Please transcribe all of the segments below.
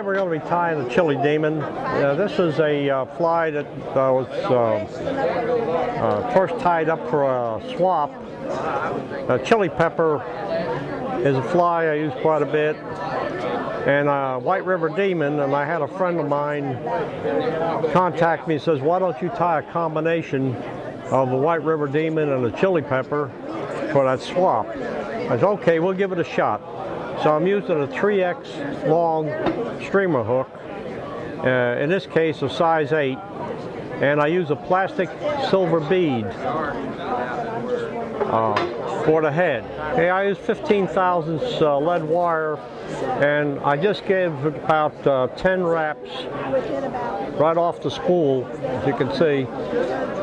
Today we're going to be tying the chili demon. This is a fly that was first tied up for a swap. Chili pepper is a fly I use quite a bit, and White River Demon. And I had a friend of mine contact me and says, "Why don't you tie a combination of the White River Demon and the chili pepper for that swap?" I said, "Okay, we'll give it a shot." So I'm using a 3X long streamer hook, in this case a size 8, and I use a plastic silver bead for the head. Okay, I use 15 thousandths lead wire, and I just gave about 10 wraps right off the spool, as you can see.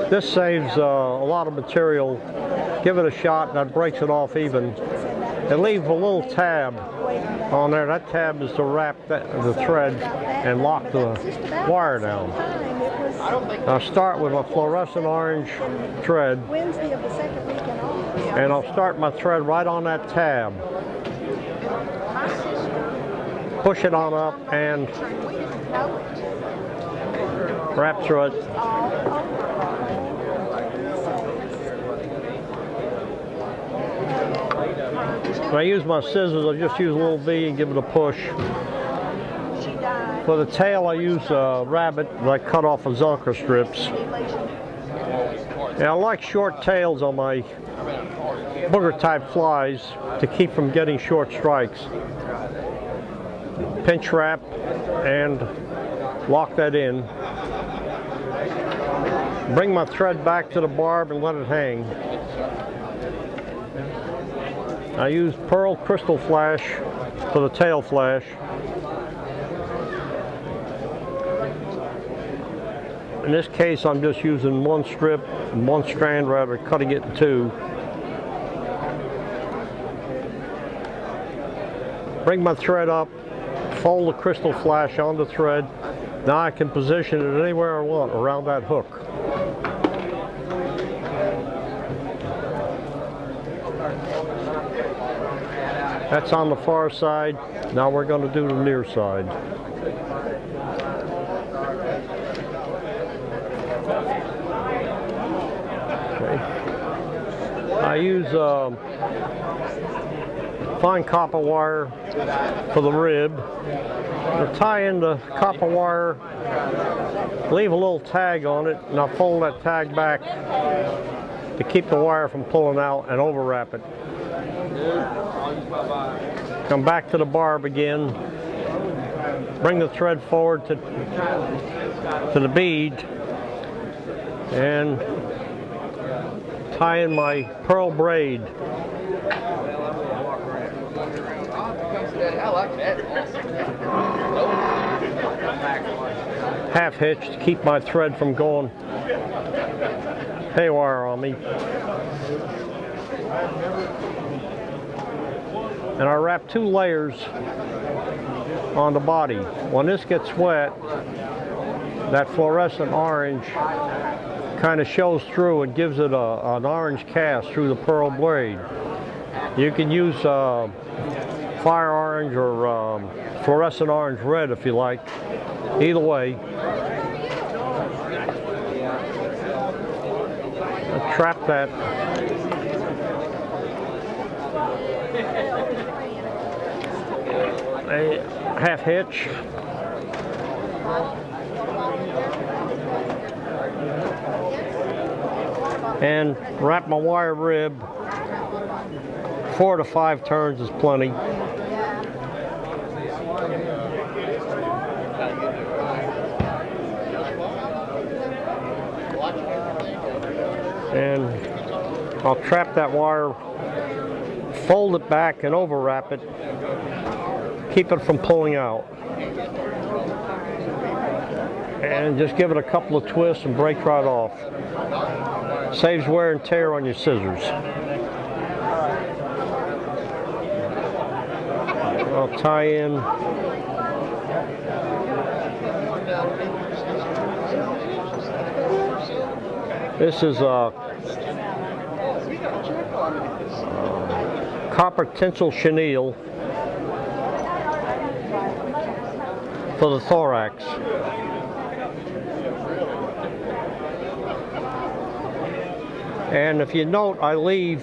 This saves a lot of material. Give it a shot, that breaks it off even. And leave a little tab on there. That tab is to wrap the thread and lock the wire down. I'll start with a fluorescent orange thread, and I'll start my thread right on that tab. Push it on up and wrap through it. When I use my scissors, I just use a little V and give it a push. For the tail, I use a rabbit that I cut off of Zunker strips. And I like short tails on my booger type flies to keep from getting short strikes. Pinch wrap and lock that in. Bring my thread back to the barb and let it hang. I use pearl crystal flash for the tail flash. In this case, I'm just using one strip and one strand rather than cutting it in two. Bring my thread up, fold the crystal flash on the thread. Now I can position it anywhere I want around that hook. That's on the far side. Now we're going to do the near side. Okay. I use fine copper wire for the rib. I'll tie in the copper wire, leave a little tag on it, and I'll fold that tag back to keep the wire from pulling out and overwrap it. Come back to the barb again, bring the thread forward to the bead, and tie in my pearl braid. Half hitch to keep my thread from going haywire on me. And I wrap 2 layers on the body. When this gets wet, that fluorescent orange kind of shows through and gives it an orange cast through the pearl blade. You can use fire orange or fluorescent orange red if you like. Either way. I'll trap that. A half hitch. And wrap my wire rib. 4 to 5 turns is plenty. And I'll trap that wire, fold it back and overwrap it. Keep it from pulling out. And just give it a couple of twists and break right off. Saves wear and tear on your scissors. I'll tie in this is a copper tinsel chenille for the thorax. And if you note, I leave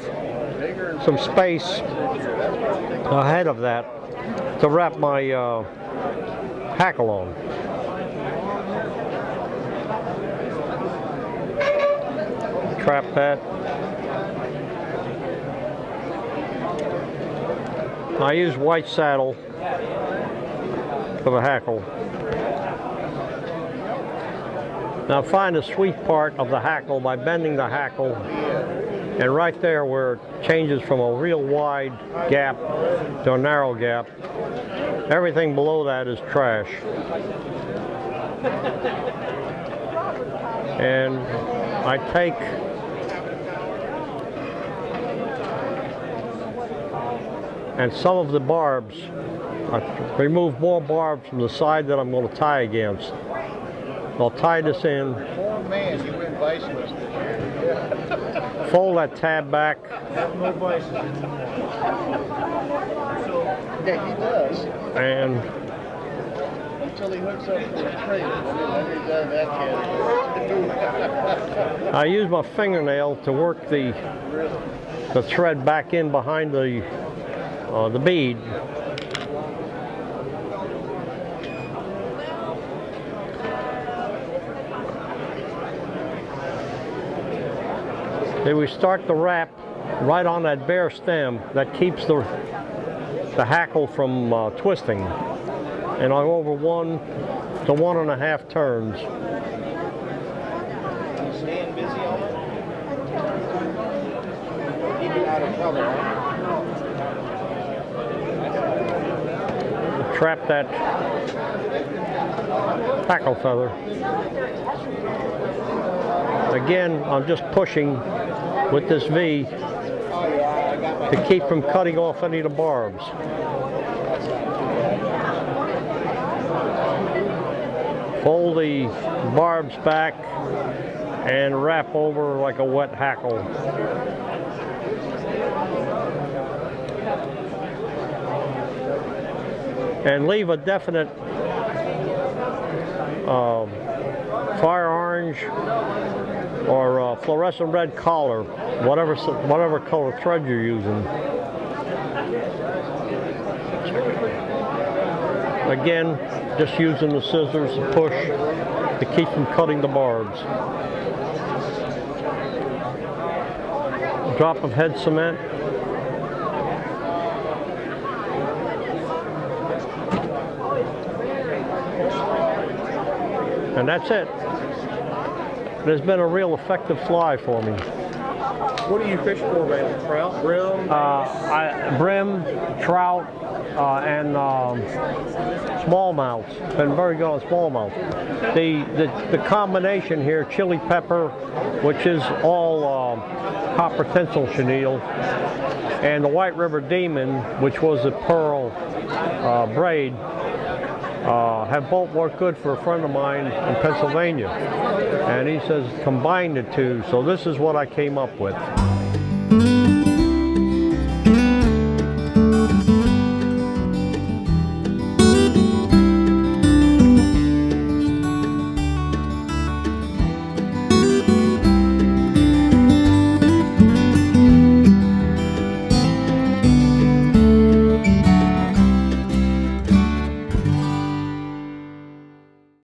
some space ahead of that to wrap my hackle on. Trap that. I use white saddle for the hackle. Now find the sweet part of the hackle by bending the hackle, and right there where it changes from a real wide gap to a narrow gap, everything below that is trash. And I take and some of the barbs, I remove more barbs from the side that I'm going to tie against. I'll tie this in. Oh man, you went viceless this year. Fold that tab back. No vices anymore. Yeah, he does. And until he hooks up to his trailer, then he's out of that category. I use my fingernail to work the thread back in behind the bead. Then we start the wrap right on that bare stem that keeps the hackle from twisting. And I go over 1 to 1.5 turns. Staying busy on it? Even out of color, huh? Trap that hackle feather. Again, I'm just pushing with this V to keep from cutting off any of the barbs. Fold the barbs back and wrap over like a wet hackle. And leave a definite fire orange or fluorescent red collar, whatever color thread you're using. Again, just using the scissors to push to keep from cutting the barbs. Drop of head cement. And that's it. It has been a real effective fly for me. What do you fish for, man? Trout, brim? Brim, trout, and smallmouth. Been very good on smallmouth. The combination here, chili pepper, which is all copper tinsel chenille, and the White River Demon, which was a pearl braid, have both worked good for a friend of mine in Pennsylvania. And he says combine the two, so this is what I came up with.